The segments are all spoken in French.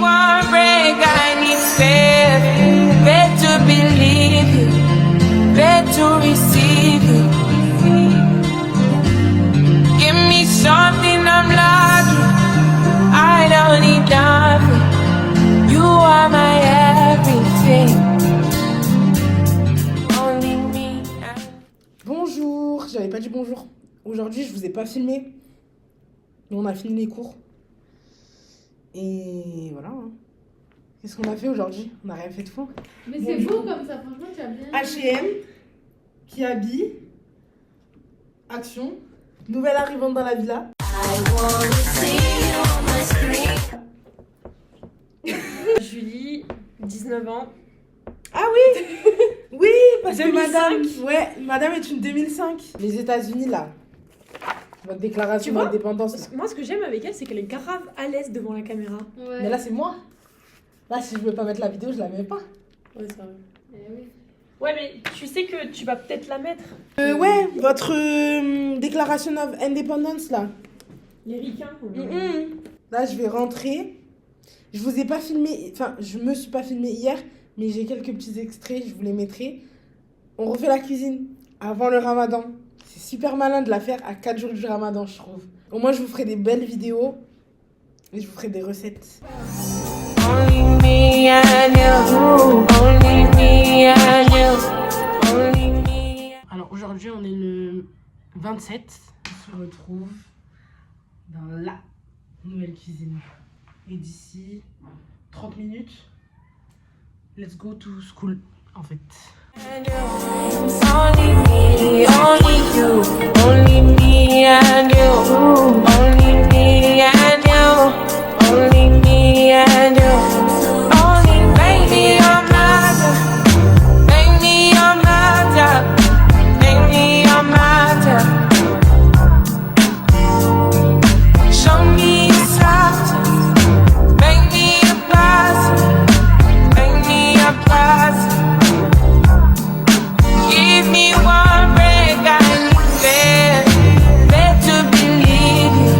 one break, I need faith. Faith to believe you, faith to receive you. Give me something I'm lacking, I don't need nothing. You are my everything. Only me. Bonjour, j'avais pas dit bonjour. Aujourd'hui, je vous ai pas filmé. Mais on a fini les cours. Et voilà. Qu'est-ce qu'on a fait aujourd'hui? On n'a rien fait de fou. Mais c'est beau comme ça, franchement, tu as bien. H&M, qui habille. Action. Nouvelle arrivante dans la villa. Julie, 19 ans. Ah oui. Oui, parce que 2005. madame est une 2005. Les États-Unis, là. Votre déclaration Tu vois, d'indépendance. Moi, ce que j'aime avec elle, c'est qu'elle est grave à l'aise devant la caméra. Ouais. Mais là, c'est moi. Là, si je veux pas mettre la vidéo, je la mets pas. Ouais, c'est vrai. Eh oui. Ouais, mais tu sais que tu vas peut-être la mettre. Ouais, votre déclaration d'indépendance, là. Les ricains. Là, je vais rentrer. Je vous ai pas filmé, enfin, je me suis pas filmé hier, mais j'ai quelques petits extraits, je vous les mettrai. On refait la cuisine avant le ramadan. C'est super malin de la faire à 4 jours du ramadan, je trouve. Au moins, je vous ferai des belles vidéos et je vous ferai des recettes. Only me and you, only me and you, only me. Alors, aujourd'hui, on est le 27. On se retrouve dans la nouvelle cuisine. Et d'ici 30 minutes, let's go to school, en fait. Only me, only you, only me and you, only me and you, only me and you. Only make me your matter, make me your matter, make me your matter. Show me your side, make me a pass, make me a pass. Give me one break, I need faith, faith to believe you,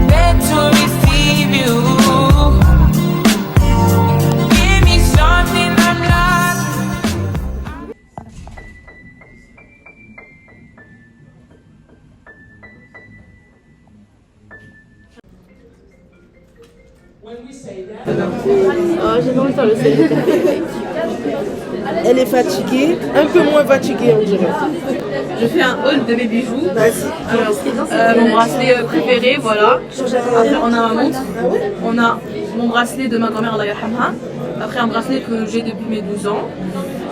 faith to receive you. Give me something I'm lacking. J'ai pas envie de faire le sel. Elle est fatiguée, un peu moins fatiguée, on dirait. Je fais un haul de mes bijoux. Vas-y. Alors, mon bracelet préféré, voilà. Après, on a ma montre. On a mon bracelet de ma grand-mère, Allah yarhamha. Après, un bracelet que j'ai depuis mes 12 ans.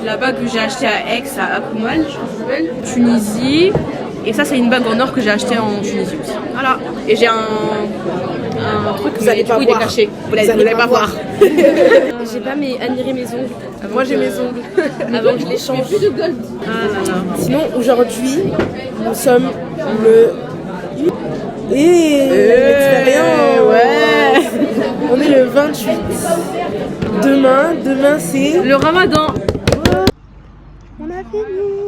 La bague que j'ai achetée à Aix, à Akoumal, je pense que ça s'appelle. Tunisie. Et ça, c'est une bague en or que j'ai achetée en Tunisie aussi. Voilà. Et j'ai un truc, Vous allez du pas coup, il est voir. caché. Vous allez n'allez pas pas voir. J'ai pas admiré mes ongles. Moi, j'ai mes ongles. Avant que je les change. Plus de gold. Sinon, aujourd'hui, nous sommes le... l'expérience. Ouais. On est le 28. Demain c'est... Le ramadan. On a fini.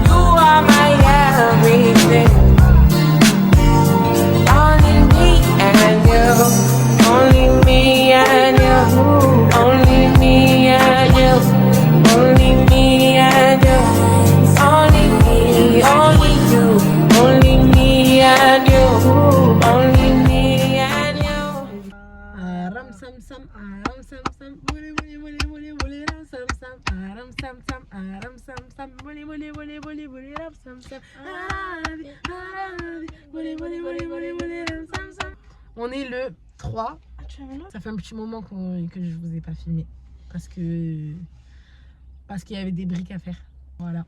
You are my everything. Only me and you, only me and you, only me and you, only me and you, only me, only you, only me and you, only me and you. Aram sam sam, aram sam sam, boli boli boli boli boli ram sam sam, aram sam sam, aram sam sam, boli boli boli boli boli ram sam sam, arabi arabi, boli boli boli boli boli ram sam sam. On est le 3. Ça fait un petit moment que je vous ai pas filmé parce qu'il y avait des briques à faire. Voilà.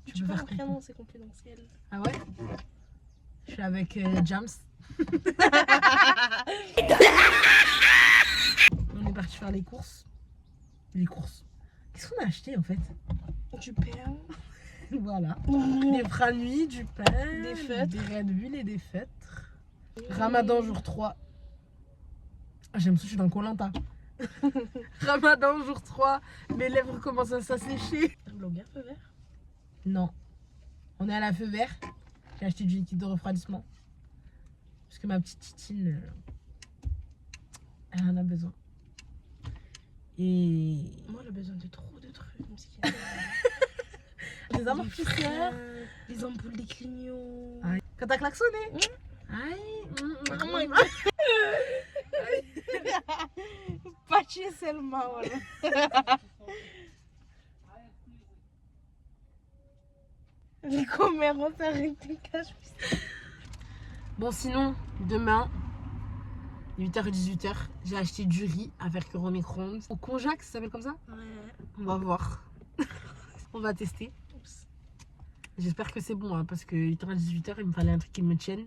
Tu peux faire prénom, c'est confidentiel. Ah ouais? Je suis avec Jams. On est parti faire les courses. Qu'est-ce qu'on a acheté en fait? Du pain. Voilà. Des franuis, du pain, Des fêtes. des raies d'huile et des fêtes. Ramadan jour 3. Ah, j'ai l'impression que je suis dans Koh-Lanta. Ramadan jour 3. Mes lèvres commencent à s'assécher. Un blogueur feu vert. Non. On est à la feu vert. J'ai acheté du liquide de refroidissement. Parce que ma petite titine, elle en a besoin. Et Moi, j'ai besoin de trop de trucs. des amortisseurs. Les ampoules, des clignots. Aïe. Quand t'as klaxonné. Aïe. Pas chier seulement, voilà. Les commères vont s'arrêter cache. Bon, sinon, demain, 8h et 18h, j'ai acheté du riz à faire cuire au micro-ondes. Au konjac, ça s'appelle comme ça? Ouais. On va voir. On va tester. J'espère que c'est bon, hein, parce que 8h à 18h, il me fallait un truc qui me tienne.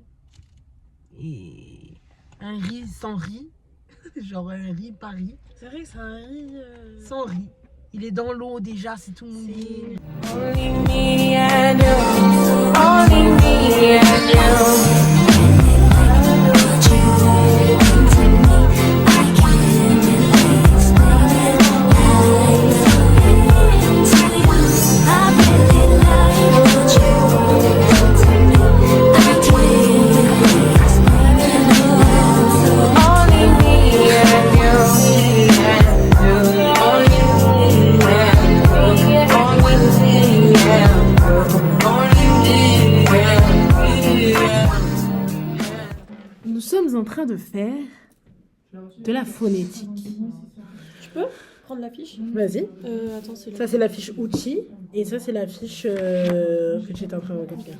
Et un riz sans riz. Genre un riz pas riz. C'est vrai que c'est un riz. Sans riz. Il est dans l'eau déjà, c'est tout mouillé. Only me and you. Only me and you. Only me and you. Only me and you. Only me and you. Only me and you. Nous sommes en train de faire de la phonétique. Tu peux prendre la fiche? Vas-y. Attends, c'est Ça, c'est la fiche outil. Et ça, c'est la fiche que j'étais en train de recopier.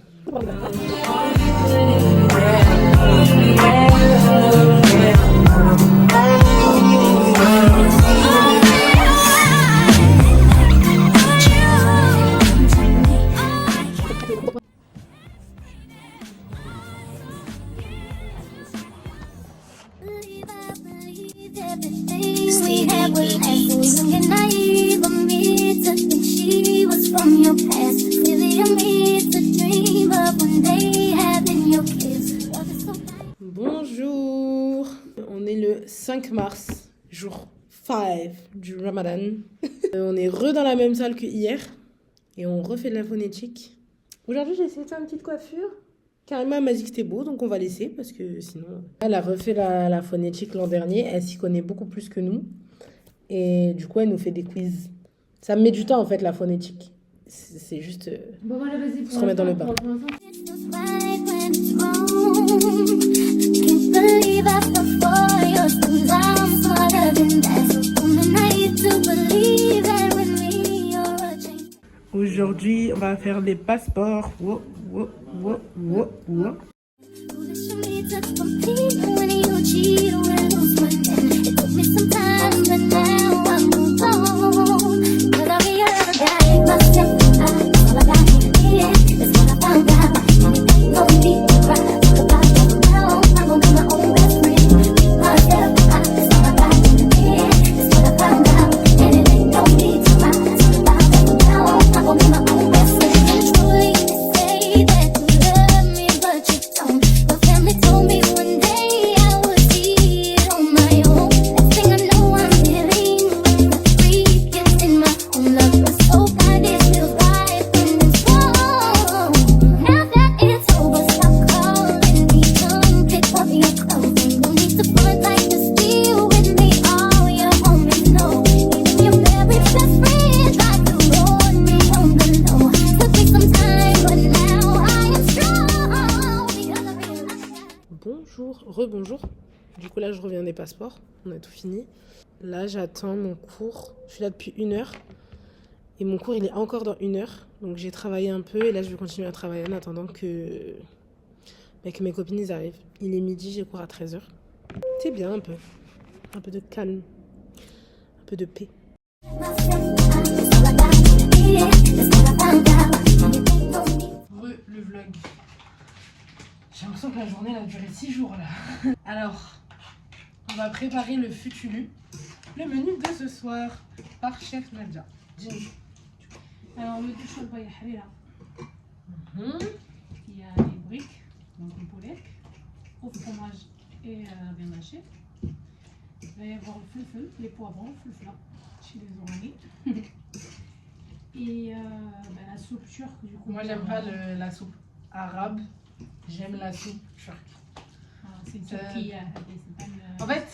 We had was acting and naive of me to think she was from your past. Silly of me to dream of one day having your kiss. Love is so bad. Bonjour. On est le 5 mars, jour 5 du Ramadan. On est dans la même salle que hier. Et on refait de la phonétique. Aujourd'hui, j'ai essayé de faire une petite coiffure. Karima m'a dit que c'était beau, donc on va laisser parce que sinon... Elle a refait la phonétique l'an dernier, elle s'y connaît beaucoup plus que nous. Et du coup, elle nous fait des quiz. Ça me met du temps en fait, la phonétique. C'est juste Bon, voilà, vas-y. se remettre dans le bain. It feels right when it's wrong. Can't believe after 4 years things I'm smarter than that. So only naive to believe that with me you're a change. Aujourd'hui, on va faire les passeports. Wow, wow, wow, wow, wow. Foolish of me to compete when you cheat or lose my man. It took me some time, but now I move on. 'Cause I realized that I ain't myself. All I got here is what I found out. Anything gon' need to cry. 'Cause I don't know. I'm gon' be my own best friend. Be myself. That's all I got here is what I found out. Anything gon' need to cry. 'Cause I don't know. I'm gon' be my own best friend. Truly, they say that you love me, but you don't. My family told me one day I would see it on my own. Next thing I know, I'm dealing with a freak. It's in my own love. It's so bad, it feels right when it's wrong. Now that it's over, stop calling me. Come pick up your clothes. Ain't no need to front like this. Deal with me, all your homies know. Even your very best friend tried to ruin me on the low. Took me some time, but now I am strong because I realized. Bonjour, rebonjour. Du coup là je reviens des passeports, on a tout fini. Là j'attends mon cours, je suis là depuis 1 heure. Et mon cours il est encore dans 1 heure. Donc j'ai travaillé un peu et là je vais continuer à travailler en attendant que mes copines ils arrivent. Il est midi, j'ai cours à 13h. C'est bien un peu de calme, un peu de paix. Le vlog. J'ai l'impression que la journée elle a duré 6 jours là. Alors, on va préparer le futulu. Le menu de ce soir par Chef Nadja. Jim. Alors, le touche au harira. Mhm. Il y a les briques, donc le poulet, au fromage et viande hachée. Il va y avoir le fulful, les poivrons, fulfula, chez les Orani. Et la soupe turque, du coup. Moi j'aime pas la soupe arabe. J'aime la soupe turque. C'est une Turquie. En fait,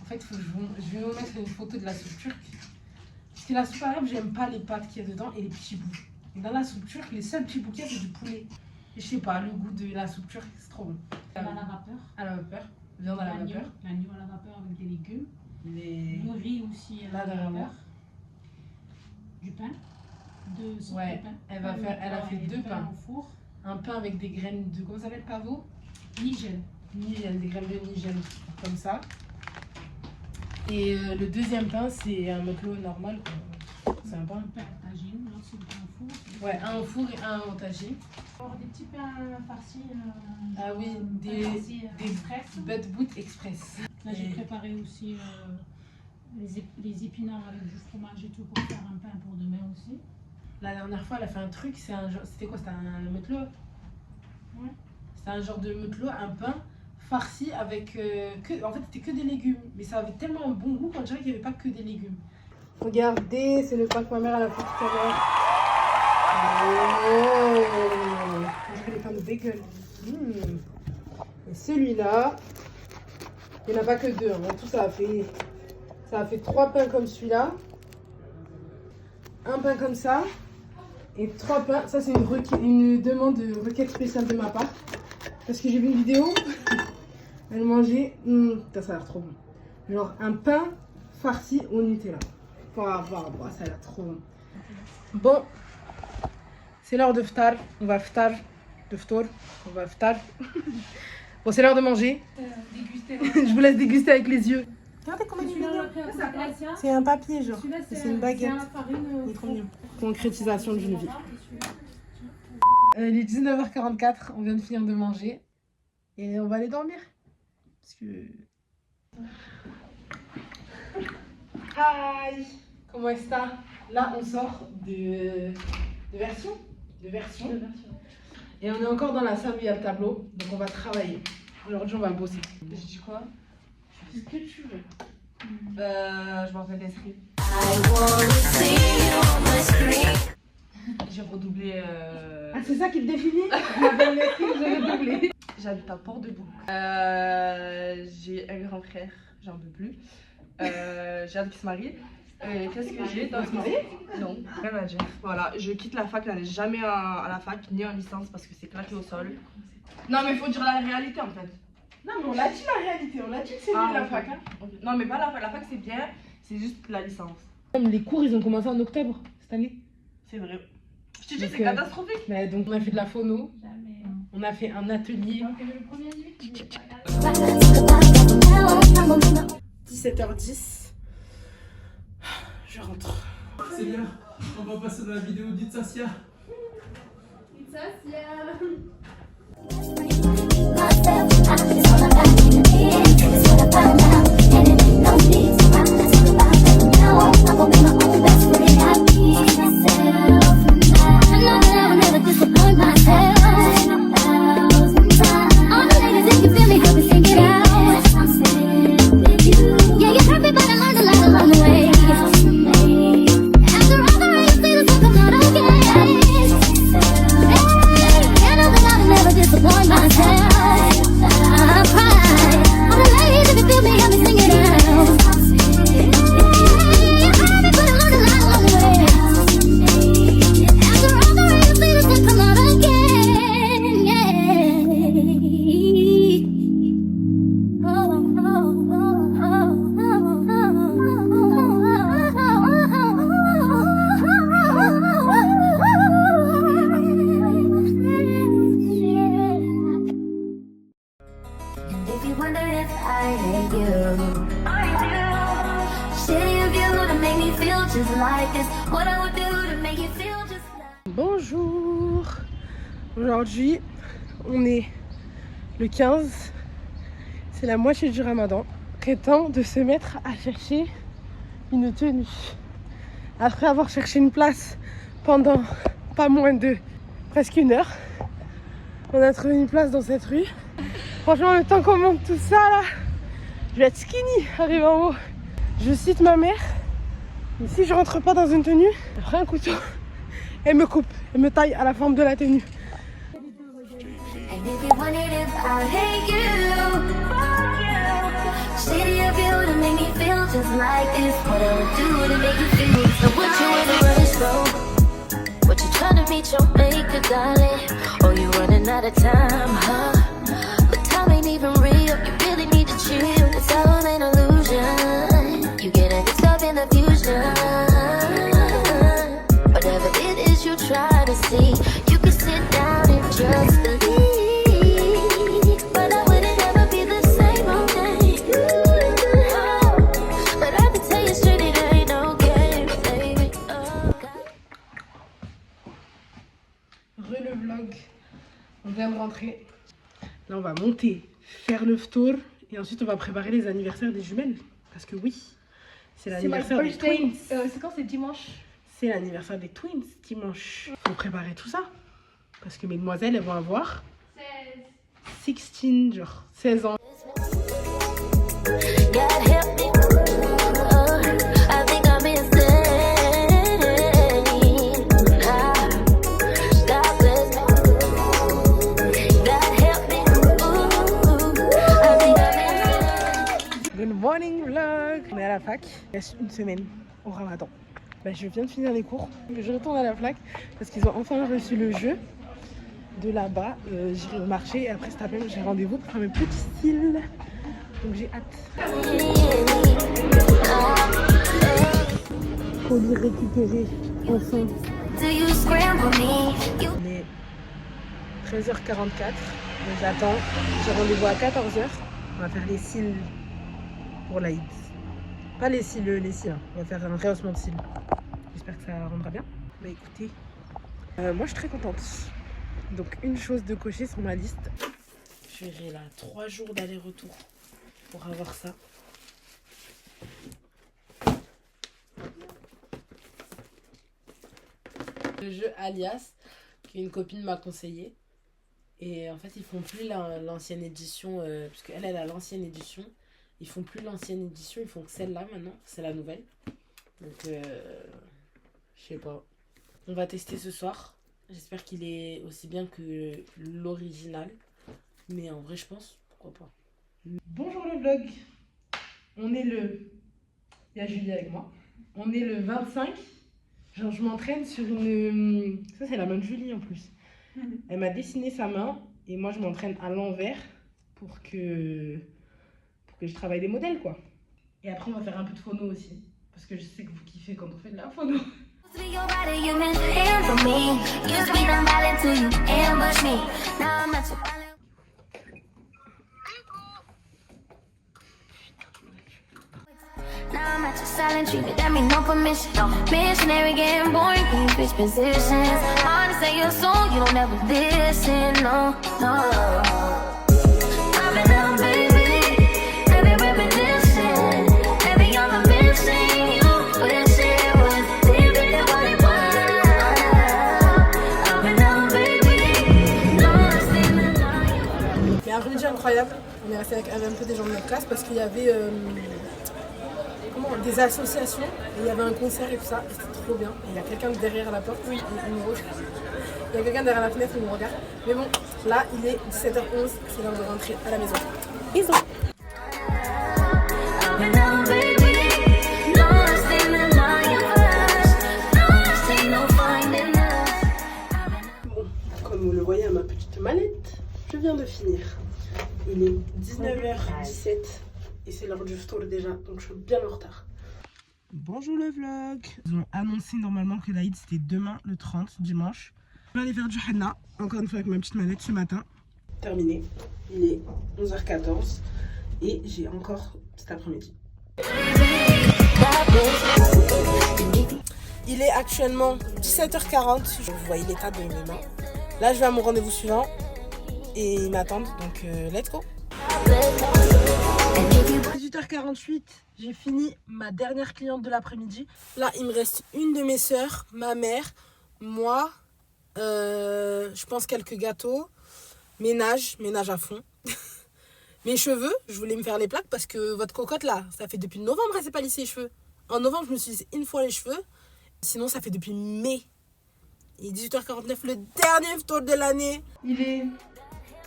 faut que je vais vous mettre une photo de la soupe turque. Parce que la soupe arabe, j'aime pas les pâtes qu'il y a dedans et les petits bouts. Et dans la soupe turque, les seuls petits bouts qu'il y a, c'est du poulet. Et je sais pas, le goût de la soupe turque, c'est trop bon. À la vapeur. À la vapeur. Viande à la vapeur. L'agneau à la vapeur avec des légumes. Les... Le riz aussi à la vapeur. Du pain. Deux sortes de pain. Elle a fait deux pains. Au four. Un pain avec des graines de, comment ça s'appelle, pavot? Nigel. Nigel, des graines de nigel, comme ça. Et le deuxième pain, c'est un motlo normal. C'est un pain. Un pain tagine, là c'est le pain au four. Ouais, un au four et un au tagine. Alors des petits pains farcis. Ah oui, des express. butt express. Là j'ai préparé aussi les épinards avec du fromage et tout pour faire un pain pour demain aussi. La dernière fois, elle a fait un truc, c'était quoi? C'était un motlo? Ouais. C'était un genre de motlo, un pain farci avec en fait c'était que des légumes, mais ça avait tellement un bon goût qu'on dirait qu'il n'y avait pas que des légumes. Regardez, c'est le pain que ma mère elle a fait tout à l'heure. Oh, on dirait les pains de bagel. Et celui-là, il n'y en a pas que deux, hein. En tout ça a fait 3 pains comme celui-là, un pain comme ça et 3 pains. Ça c'est une demande de requête spéciale de ma part parce que j'ai vu une vidéo. Elle mangeait, ça a l'air trop bon. Genre un pain farci au Nutella. Ça a l'air trop bon. Bon, c'est l'heure de ftar. On va ftar. On va ftar. Bon, c'est l'heure de manger. Je vous laisse déguster avec les yeux. Regardez comment il est mignon. C'est un papier, genre. C'est une baguette. Il est trop mignon. Concrétisation d'une vie. Il est 19h44. On vient de finir de manger. Et on va aller dormir. Parce que... Hi! Comment est-ce que là, on sort de version. Et on est encore dans la salle où il y a le tableau. Donc on va travailler. Aujourd'hui, on va bosser. Je dis quoi? Tu fais ce que tu veux. Je m'en fais l'esprit. J'ai redoublé. Ah, c'est ça qui te définit? Je m'appelle l'esprit, j'ai redoublé. J'habite à Port-de-Bouc. J'ai un grand frère, j'en peux plus. J'ai hâte qu'il se marie. Qu'est-ce que j'ai dans ce marié? Non, rien à dire. Voilà, je quitte la fac, n'allez jamais à la fac ni en licence parce que c'est claqué au sol. Non, mais il faut dire la réalité en fait. Non, mais on l'a dit la réalité, on l'a dit que c'est mieux la fac. Hein. Non, mais pas la fac, la fac c'est bien, c'est juste la licence. Même les cours, ils ont commencé en octobre cette année. C'est vrai. Je te dis, c'est catastrophique. Mais donc, on a fait de la phono, on a fait un atelier. 17h10. Je rentre. C'est l'heure, on va passer dans la vidéo d'Itsasia. Bonjour. Aujourd'hui, on est le 15. C'est la moitié du ramadan. Il est temps de se mettre à chercher une tenue. Après avoir cherché une place pendant pas moins de presque 1 heure, on a trouvé une place dans cette rue. Franchement, le temps qu'on monte tout ça là, je vais être skinny arrivé en haut. Je cite ma mère, et si je rentre pas dans une tenue, elle prend un couteau, elle me coupe, elle me taille à la forme de la tenue. And if you I hate you. Fuck you. Shady of you to make me feel just like this. What I would do to make you feel. So put you in a rush slow. What you trying to meet your maker, darling? Oh, you running out of time, huh? But time ain't even real. You really need to chill. It's all an illusion. You getting mixed up in the fusion. Whatever it is you try to see, you can sit down and just believe. But I wouldn't ever be the same, okay? But I can tell you straight, it ain't no game, baby. Oh, God. Le vlog, on vient de rentrer. Là on va monter, faire le tour et ensuite on va préparer les anniversaires des jumelles. Parce que oui, c'est l'anniversaire des twins. C'est quand? C'est dimanche. C'est l'anniversaire des twins dimanche. Faut préparer tout ça. Parce que mesdemoiselles elles vont avoir 16, genre 16 ans. God help me. I think I'm insane. God bless me. God help me. I think I'm insane. Good morning vlog. On est à la fac. Il reste une semaine au Ramadan. Bah, je viens de finir les cours. Je retourne à la fac parce qu'ils ont enfin reçu le jeu. De là-bas, j'irai au marché et après cet après j'ai rendez-vous pour faire mes petits styles. Donc j'ai hâte. Faut les récupérer enfin. Do you scramble me? You On est 13h44. Donc j'attends. J'ai rendez-vous à 14h. On va faire les cils pour l'Aïd. Pas les cils, hein. On va faire un rehaussement de cils. J'espère que ça rendra bien. Bah écoutez, moi je suis très contente. Donc une chose de cocher sur ma liste. Je verrai là 3 jours d'aller-retour pour avoir ça. Le jeu Alias, qu'une copine m'a conseillé. Et en fait ils font plus l'ancienne édition, puisque elle a l'ancienne édition. Ils font plus l'ancienne édition, ils font que celle-là maintenant, c'est la nouvelle. Donc je sais pas. On va tester ce soir. J'espère qu'il est aussi bien que l'original. Mais en vrai, je pense, pourquoi pas. Bonjour le vlog. On est le... Il y a Julie avec moi. On est le 25. Genre, je m'entraîne sur une... Ça, c'est la main de Julie en plus. Elle m'a dessiné sa main. Et moi, je m'entraîne à l'envers pour que je travaille des modèles, quoi. Et après, on va faire un peu de phono aussi. Parce que je sais que vous kiffez quand on fait de la phono. your body, you mishandle me. Used to be nonviolent till you ambush me. Now I'm not so violent. Now I'm at your silent treatment, that mean no permission. No missionary getting boring, can you switch positions? Hard to say your song, you don't ever listen, no, no. I've been down, baby, every reminiscing, every other missing you. Wish it was different than what it was. I've been down, baby, lost in the night. Il y a un après-midi incroyable. On est resté avec un peu des gens de notre classe parce qu'il y avait des associations et il y avait un concert et tout ça et c'était trop bien. Et il y a quelqu'un derrière la porte, oui, il y a quelqu'un derrière la fenêtre qui nous regarde. Mais bon, là il est 17h11, c'est l'heure de rentrer à la maison. Bisous. I've been down, baby, lost in the night, lost in no finding us. Bon, comme vous le voyez à ma petite mallette, je viens de finir. Il est 19h17 et c'est l'heure du tour déjà, donc je suis bien en retard. Bonjour le vlog. Ils ont annoncé normalement que l'Aïd c'était demain le 30, dimanche. Je vais aller faire du henna, encore une fois avec ma petite mallette ce matin. Terminé, il est 11h14 et j'ai encore cet après-midi. Il est actuellement 17h40, vous voyez l'état de mes mains. Là je vais à mon rendez-vous suivant et ils m'attendent, donc let's go. 18h48, j'ai fini ma dernière cliente de l'après-midi. Là, il me reste une de mes sœurs, ma mère, moi, je pense quelques gâteaux, ménage à fond. Mes cheveux, je voulais me faire les plaques parce que votre cocotte là, ça fait depuis novembre, elle s'est pas lissé les cheveux. En novembre, je me suis lissé une fois les cheveux, sinon ça fait depuis mai. Il est 18h49, le dernier tour de l'année. Il est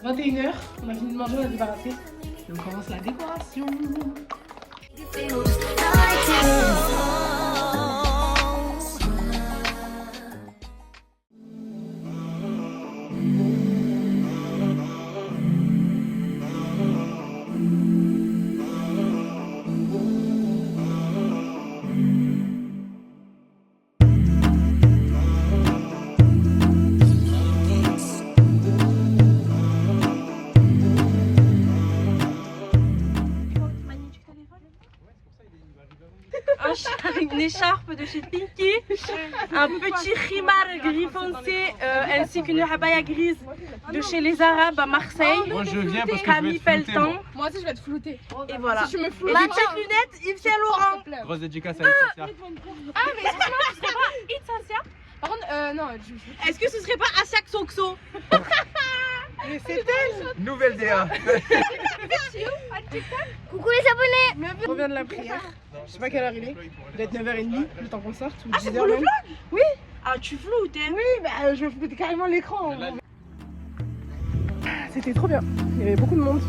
21h, on a fini de manger, on a débarrassé. Et on commence la décoration. Une écharpe de chez Pinky, un petit khimar gris foncé ainsi qu'une habaya grise de chez les Arabes à Marseille. Moi je viens parce que Camille je vais être flouté, Pelletan. moi. Moi aussi, je vais être floutée. Et voilà. Si tu me floutes, Et des petites lunettes Yves Saint Laurent. Grosse dédicace à Itasia. Ah, mais excuse-moi, tu serais pas Itzasia? Par contre, non, Est-ce que ce serait pas Asiak Soxo? mais c'est elle. Nouvelle DA. Coucou les abonnés. Je reviens de la prière. Je sais pas quelle heure il est. Il doit être 9h30, le temps qu'on sorte. Ou 10h c'est pour le même. Ah, tu floutes, hein? Oui, bah je me foutais carrément l'écran. C'était trop bien. Il y avait beaucoup de monde.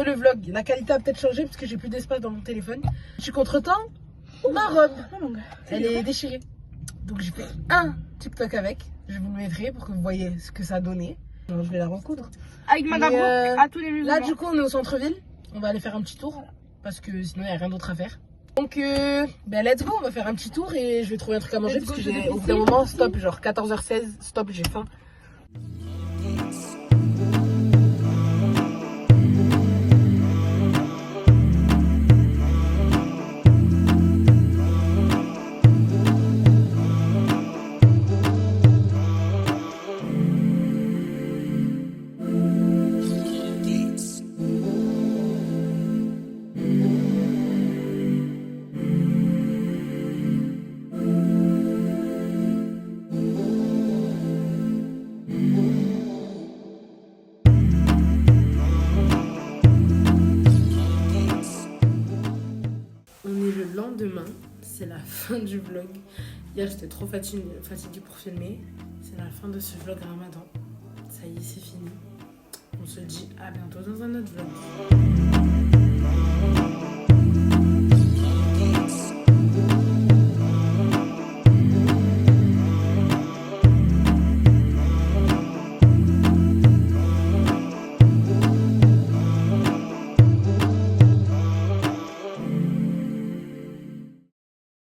Le vlog, la qualité a peut-être changé parce que j'ai plus d'espace dans mon téléphone. Je suis contre-temps, ma robe, elle est déchirée. Donc j'ai fait un TikTok avec. Je vous le mettrai pour que vous voyez ce que ça a donné. Alors, je vais la recoudre. Avec Madame à tous les musulmans. Là du coup on est au centre-ville. On va aller faire un petit tour parce que sinon il n'y a rien d'autre à faire. Donc let's go, on va faire un petit tour et je vais trouver un truc à manger parce que j'ai au bout d'un moment stop, genre 14h16, stop, j'ai faim. Lendemain, c'est la fin du vlog. Hier j'étais trop fatiguée pour filmer. C'est la fin de ce vlog Ramadan. Ça y est, c'est fini. On se dit à bientôt dans un autre vlog.